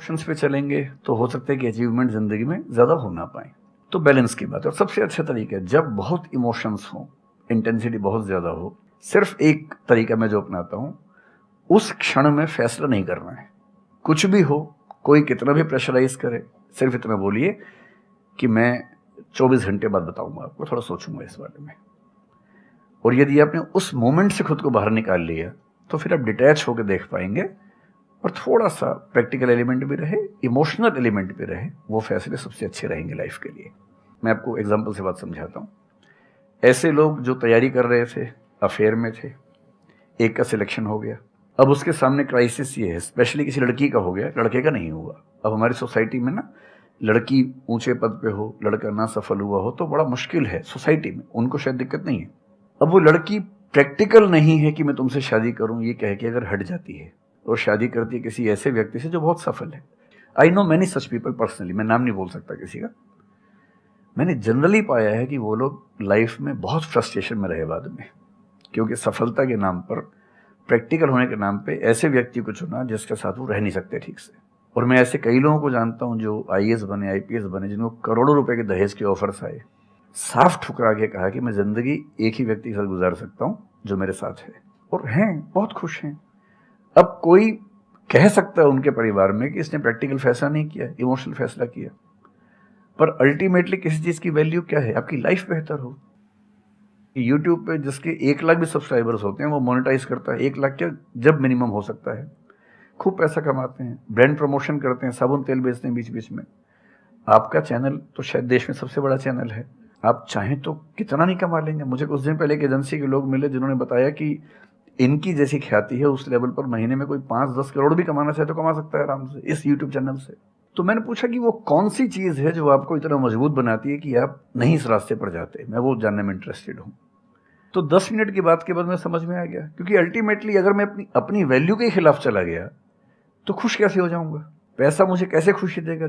Emotions पे चलेंगे तो हो सकता है कि अचीवमेंट ज़िंदगी में ज़्यादा हो ना पाए। तो बैलेंस की बात है, और सबसे अच्छा तरीका है जब बहुत इमोशंस हो, इंटेंसिटी बहुत ज़्यादा हो, सिर्फ एक तरीका मैं जो अपनाता हूँ, उस क्षण में फैसला नहीं करना है। कुछ भी हो, कोई कितना भी प्रेशराइज करे, सिर्फ इतना बोलिए कि मैं 24 घंटे बाद बताऊंगा आपको, थोड़ा सोचूंगा इस बारे में। और यदि आपने उस मोमेंट से खुद को बाहर निकाल लिया तो फिर आप डिटैच होकर देख पाएंगे, और थोड़ा सा प्रैक्टिकल एलिमेंट भी रहे, इमोशनल एलिमेंट भी रहे, वो फैसले सबसे अच्छे रहेंगे लाइफ के लिए। मैं आपको एग्जाम्पल से बात समझाता हूँ। ऐसे लोग जो तैयारी कर रहे थे, अफेयर में थे, एक का सिलेक्शन हो गया, अब उसके सामने क्राइसिस ये है, स्पेशली किसी लड़की का हो गया, लड़के का नहीं हुआ। अब हमारी सोसाइटी में ना, लड़की ऊंचे पद पे हो, लड़का ना सफल हुआ हो तो बड़ा मुश्किल है सोसाइटी में, उनको शायद दिक्कत नहीं है। अब वो लड़की प्रैक्टिकल नहीं है कि मैं तुमसे शादी करूं ये कह के अगर हट जाती है और शादी करती है किसी ऐसे व्यक्ति से जो बहुत सफल है। I know many such people personally, मैं नाम नहीं बोल सकता किसी का। मैंने जनरली पाया है कि वो लोग लाइफ में बहुत फ्रस्ट्रेशन में रहे बाद में, क्योंकि सफलता के नाम पर, प्रैक्टिकल होने के नाम पे ऐसे व्यक्ति को चुना जिसके साथ वो रह नहीं सकते ठीक से। और मैं ऐसे कई लोगों को जानता हूं जो आईएएस बने, आईपीएस बने, जिनको करोड़ों रुपए के दहेज के ऑफर्स आए, साफ ठुकरा के कहा कि मैं जिंदगी एक ही व्यक्ति के साथ गुजार सकता हूं जो मेरे साथ है, और हैं, बहुत खुश हैं। अब कोई कह सकता है उनके परिवार में कि इसने प्रैक्टिकल फैसला नहीं किया, इमोशनल फैसला किया, पर अल्टीमेटली किसी चीज की वैल्यू क्या है? आपकी लाइफ बेहतर हो। यूट्यूब पे जिसके 1 लाख भी सब्सक्राइबर्स होते हैं वो मोनेटाइज करता है, 1 लाख क्या जब मिनिमम हो सकता है, खूब पैसा कमाते हैं, ब्रांड प्रमोशन करते हैं, साबुन तेल बेचते हैं बीच बीच में। आपका चैनल तो शायद देश में सबसे बड़ा चैनल है, आप चाहें तो कितना नहीं कमा लेंगे। मुझे कुछ दिन पहले एक एजेंसी के लोग मिले जिन्होंने बताया कि इनकी जैसी ख्याति है उस लेवल पर महीने में कोई 5-10 करोड़ भी कमाना चाहे तो कमा सकता है आराम से इस यूट्यूब चैनल से। तो मैंने पूछा कि वो कौन सी चीज है जो आपको इतना मजबूत बनाती है कि आप नहीं इस रास्ते पर जाते? मैं वो जानने में इंटरेस्टेड हूँ। तो 10 मिनट की बात के बाद मैं समझ में आ गया, क्योंकि अल्टीमेटली अगर मैं अपनी वैल्यू के खिलाफ चला गया तो खुश कैसे हो जाऊंगा? पैसा मुझे कैसे खुशी देगा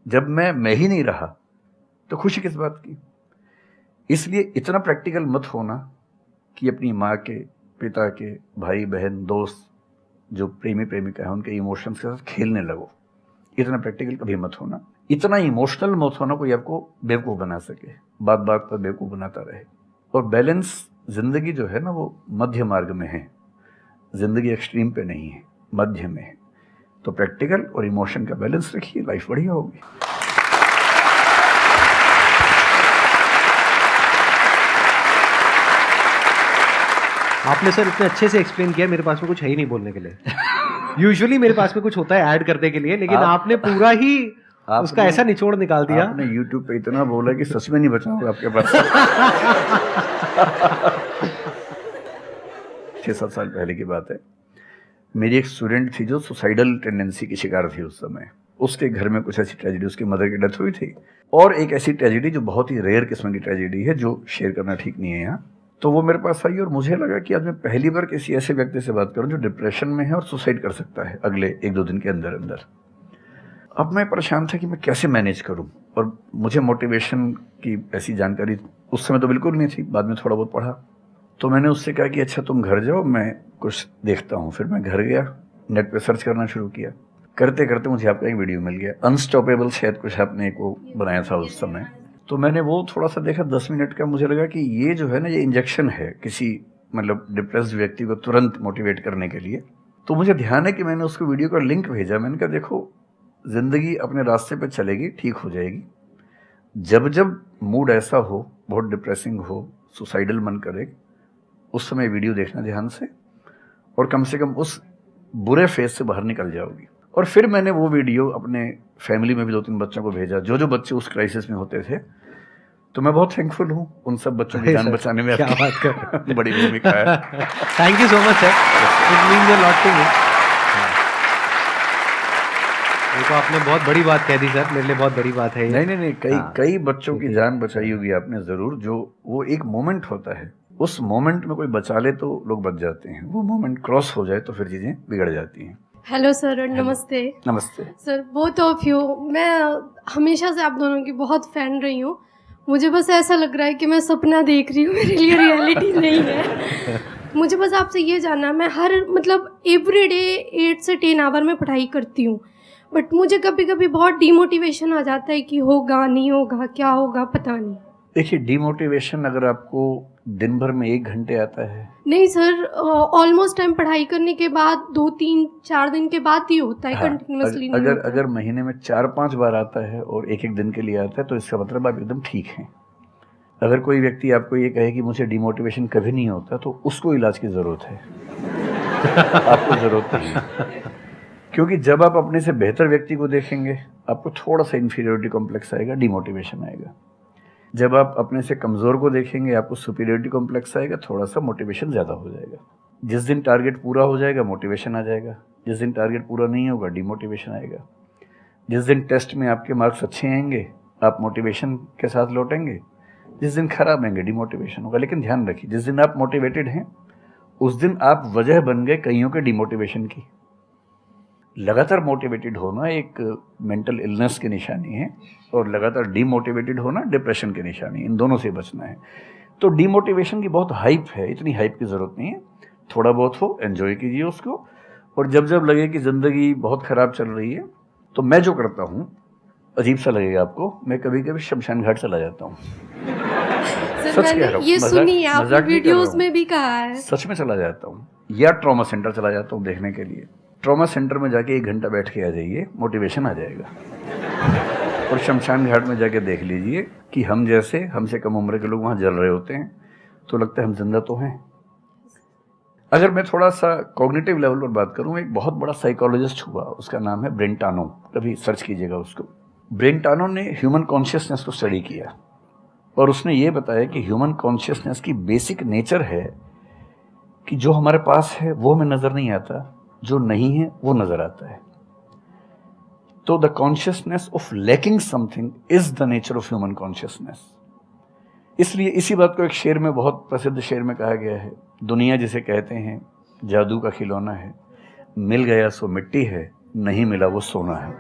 जब मैं ही नहीं रहा, तो खुशी किस बात की? इसलिए इतना प्रैक्टिकल मत होना कि अपनी माँ के, पिता के, भाई बहन, दोस्त, जो प्रेमी प्रेमिका है, उनके इमोशंस के साथ खेलने लगो। इतना प्रैक्टिकल कभी मत होना, इतना इमोशनल मत होना कोई आपको बेवकूफ़ बना सके, बात बात पर बेवकूफ़ बनाता रहे। और बैलेंस जिंदगी जो है ना, वो मध्य मार्ग में है, जिंदगी एक्सट्रीम पे नहीं है, मध्य में है। तो प्रैक्टिकल और इमोशन का बैलेंस रखिए, लाइफ बढ़िया होगी। आपने सर इतने अच्छे से एक्सप्लेन किया, मेरे पास में कुछ है ही नहीं बोलने के लिए। यूजुअली मेरे पास में कुछ होता है ऐड करने के लिए, लेकिन आपने पूरा ही उसका ऐसा निचोड़ निकाल दिया। आपने यूट्यूब पे इतना बोला कि सच में नहीं बचा होगा आपके पास। 6-7 साल पहले की बात है, मेरी एक स्टूडेंट थी जो सुसाइडल टेंडेंसी की शिकार थी उस समय। उसके घर में कुछ ऐसी ट्रेजेडी, उसकी मदर की डेथ हुई थी, और एक ऐसी ट्रेजेडी जो बहुत ही रेयर किस्म की ट्रेजेडी है, जो शेयर करना ठीक नहीं है यहाँ। तो वो मेरे पास आई और मुझे लगा कि आज मैं पहली बार किसी ऐसे व्यक्ति से बात करूं जो डिप्रेशन में है और सुसाइड कर सकता है अगले 1-2 दिन के अंदर अंदर। अब मैं परेशान था कि मैं कैसे मैनेज करूं, और मुझे मोटिवेशन की ऐसी जानकारी उस समय तो बिल्कुल नहीं थी, बाद में थोड़ा बहुत पढ़ा। तो मैंने उससे कहा कि अच्छा तुम घर जाओ, मैं कुछ देखता हूँ। फिर मैं घर गया, नेट पे सर्च करना शुरू किया, करते करते मुझे आपका एक वीडियो मिल गया, अनस्टॉपेबल, शायद कुछ आपने एक वो बनाया था उस समय। तो मैंने वो थोड़ा सा देखा, 10 मिनट का। मुझे लगा कि ये जो है ना, ये इंजेक्शन है किसी मतलब डिप्रेस्ड व्यक्ति को तुरंत मोटिवेट करने के लिए। तो मुझे ध्यान है कि मैंने उसको वीडियो का लिंक भेजा। मैंने कहा देखो, जिंदगी अपने रास्ते पे चलेगी, ठीक हो जाएगी। जब जब मूड ऐसा हो, बहुत डिप्रेसिंग हो, सुसाइडल मन करे, उस समय वीडियो देखना ध्यान से, और कम से कम उस बुरे फेज से बाहर निकल जाओगी। और फिर मैंने वो वीडियो अपने फैमिली में भी 2-3 बच्चों को भेजा, जो बच्चे उस क्राइसिस में होते थे। तो मैं बहुत थैंकफुल हूँ उन सब बच्चों की जान बचाने में, क्या बात कर बड़ी भूमिका है। Thank you so much sir, it means a lot to me. देखो आपने बहुत बड़ी बात कह दी सर, मेरे लिए बहुत बड़ी बात है ये। नहीं, कई बच्चों की जान बचाई होगी आपने जरूर। जो वो एक मोमेंट होता है, उस मोमेंट में कोई बचा ले तो लोग बच जाते हैं, वो मोमेंट क्रॉस हो जाए तो फिर चीजें बिगड़ जाती हैं। हेलो सर, नमस्ते। नमस्ते सर, बोथ ऑफ यू, मैं हमेशा से आप दोनों की बहुत फ़ैन रही हूँ। मुझे बस ऐसा लग रहा है कि मैं सपना देख रही हूँ, मेरे लिए रियलिटी नहीं है। मुझे बस आपसे ये जानना, मैं हर मतलब एवरी डे 8 से 10 आवर में पढ़ाई करती हूँ, बट मुझे कभी कभी बहुत डीमोटिवेशन आ जाता है कि होगा नहीं होगा, क्या होगा पता नहीं। देखिए, डीमोटिवेशन अगर आपको दिन भर में 1 घंटे आता है, नहीं सर, ऑलमोस्ट टाइम पढ़ाई करने के बाद 2-3-4 दिन के बाद ही होता है, हाँ, कंटिन्यूअसली नहीं अगर होता। अगर महीने में 4-5 बार आता है और एक एक दिन के लिए आता है तो इसका मतलब आप एकदम ठीक हैं। अगर कोई व्यक्ति आपको ये कहे कि मुझे डिमोटिवेशन कभी नहीं होता तो उसको इलाज की ज़रूरत है, आपको ज़रूरत नहीं है। क्योंकि जब आप अपने से बेहतर व्यक्ति को देखेंगे आपको थोड़ा सा इन्फीरियरिटी कॉम्प्लेक्स आएगा, डिमोटिवेशन आएगा। जब आप अपने से कमज़ोर को देखेंगे आपको सुपीरियरिटी कॉम्प्लेक्स आएगा, थोड़ा सा मोटिवेशन ज़्यादा हो जाएगा। जिस दिन टारगेट पूरा हो जाएगा मोटिवेशन आ जाएगा, जिस दिन टारगेट पूरा नहीं होगा डिमोटिवेशन आएगा। जिस दिन टेस्ट में आपके मार्क्स अच्छे आएंगे आप मोटिवेशन के साथ लौटेंगे, जिस दिन खराब आएंगे डिमोटिवेशन होगा। लेकिन ध्यान रखिए, जिस दिन आप मोटिवेटेड हैं उस दिन आप वजह बन गए कईयों के डिमोटिवेशन की। लगातार मोटिवेटेड होना एक मेंटल इलनेस की निशानी है और लगातार डीमोटिवेटेड होना डिप्रेशन की निशानी है। इन दोनों से बचना है। तो डीमोटिवेशन की बहुत हाइप है, इतनी हाइप की ज़रूरत नहीं है। थोड़ा बहुत हो, एंजॉय कीजिए उसको। और जब जब लगे कि ज़िंदगी बहुत ख़राब चल रही है तो मैं जो करता हूँ, अजीब सा लगेगा आपको, मैं कभी कभी शमशान घाट चला जाता हूँ। सर मैंने ये सुनी है, आपने वीडियोस में भी कहा है। सच में चला जाता हूँ, या ट्रॉमा सेंटर चला जाता हूँ देखने के लिए। ट्रॉमा सेंटर में जाके 1 घंटा बैठ के आ जाइए, मोटिवेशन आ जाएगा। और शमशान घाट में जाके देख लीजिए कि हम जैसे हमसे कम उम्र के लोग वहाँ जल रहे होते हैं तो लगता है हम जिंदा तो हैं। अगर मैं थोड़ा सा कॉग्निटिव लेवल पर बात करूँ, एक बहुत बड़ा साइकोलॉजिस्ट हुआ, उसका नाम है ब्रेंटानो, कभी सर्च कीजिएगा उसको। ब्रेंटानो ने ह्यूमन कॉन्शियसनेस को स्टडी किया और उसने ये बताया कि ह्यूमन कॉन्शियसनेस की बेसिक नेचर है कि जो हमारे पास है वो हमें नज़र नहीं आता, जो नहीं है वो नज़र आता है। तो the consciousness of lacking something is the nature of human consciousness. इसलिए इसी बात को एक शेर में, बहुत प्रसिद्ध शेर में कहा गया है, दुनिया जिसे कहते हैं जादू का खिलौना है, मिल गया सो मिट्टी है, नहीं मिला वो सोना है।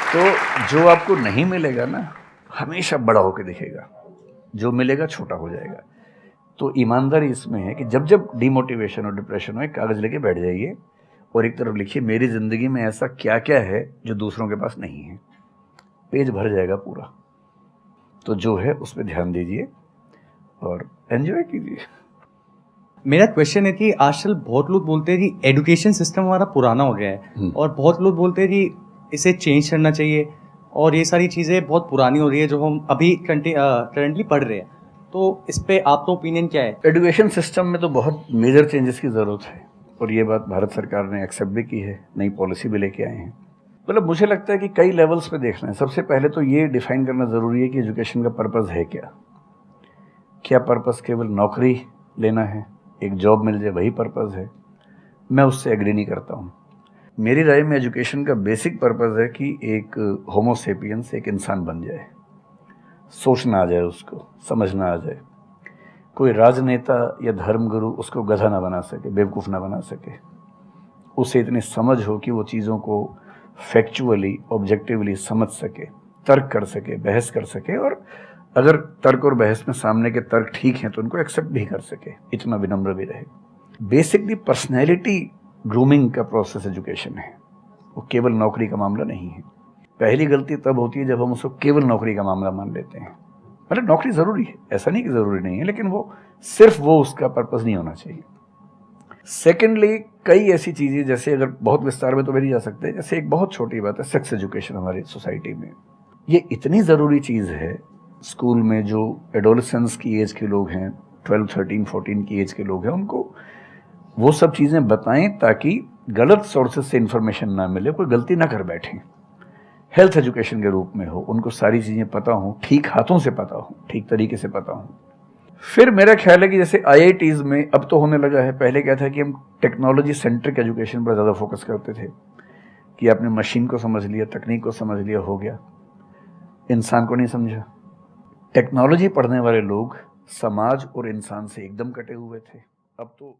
तो जो आपको नहीं मिलेगा ना, हमेशा बड़ा होकर दिखेगा, जो मिलेगा छोटा हो जाएगा। तो ईमानदारी इसमें है कि जब जब डिमोटिवेशन और डिप्रेशन हो, एक कागज़ लेके बैठ जाइए और एक तरफ लिखिए मेरी ज़िंदगी में ऐसा क्या क्या है जो दूसरों के पास नहीं है। पेज भर जाएगा पूरा। तो जो है उस पर ध्यान दीजिए और एंजॉय कीजिए। मेरा क्वेश्चन है कि आजकल बहुत लोग बोलते हैं कि एजुकेशन सिस्टम हमारा पुराना हो गया है और बहुत लोग बोलते हैं कि इसे चेंज करना चाहिए और ये सारी चीज़ें बहुत पुरानी हो रही है जो हम अभी करंटली पढ़ रहे हैं। तो इस पे आपका ओपिनियन क्या है? एजुकेशन सिस्टम में तो बहुत मेजर चेंजेस की ज़रूरत है और ये बात भारत सरकार ने एक्सेप्ट भी की है, नई पॉलिसी भी लेके आए हैं। मतलब मुझे लगता है कि कई लेवल्स पे देखना है। सबसे पहले तो ये डिफाइन करना ज़रूरी है कि एजुकेशन का पर्पज़ है क्या। क्या पर्पज़ केवल नौकरी लेना है, एक जॉब मिल जाए, वही पर्पज़ है? मैं उससे एग्री नहीं करता हूँ। मेरी राय में एजुकेशन का बेसिक पर्पज़ है कि एक होमो सेपियंस, एक इंसान बन जाए, सोचना आ जाए, उसको समझना आ जाए। कोई राजनेता या धर्मगुरु उसको गधा ना बना सके, बेवकूफ़ ना बना सके। उसे इतनी समझ हो कि वो चीज़ों को फैक्चुअली, ऑब्जेक्टिवली समझ सके, तर्क कर सके, बहस कर सके, और अगर तर्क और बहस में सामने के तर्क ठीक हैं तो उनको एक्सेप्ट भी कर सके, इतना विनम्र भी रहे। बेसिकली पर्सनैलिटी ग्रूमिंग का प्रोसेस एजुकेशन है, वो केवल नौकरी का मामला नहीं है। पहली गलती तब होती है जब हम उसको केवल नौकरी का मामला मान लेते हैं। मतलब नौकरी ज़रूरी है, ऐसा नहीं कि ज़रूरी नहीं है, लेकिन वो सिर्फ वो उसका पर्पज़ नहीं होना चाहिए। सेकेंडली, कई ऐसी चीज़ें, जैसे अगर बहुत विस्तार में तो मेरी जा सकते हैं, जैसे एक बहुत छोटी बात है सेक्स एजुकेशन हमारी सोसाइटी में। ये इतनी ज़रूरी चीज़ है। स्कूल में जो एडोलेसेंस की एज के लोग हैं, 12, 13, 14 की एज के लोग हैं, उनको वो सब चीज़ें बताएं ताकि गलत सोर्सेज से इन्फॉर्मेशन ना मिले, कोई गलती ना कर बैठें। हेल्थ एजुकेशन के रूप में हो, उनको सारी चीज़ें पता हों, ठीक हाथों से पता हो, ठीक तरीके से पता हो। फिर मेरा ख्याल है कि जैसे IITs में अब तो होने लगा है, पहले क्या था कि हम टेक्नोलॉजी सेंट्रिक एजुकेशन पर ज़्यादा फोकस करते थे कि आपने मशीन को समझ लिया, तकनीक को समझ लिया, हो गया, इंसान को नहीं समझा। टेक्नोलॉजी पढ़ने वाले लोग समाज और इंसान से एकदम कटे हुए थे। अब तो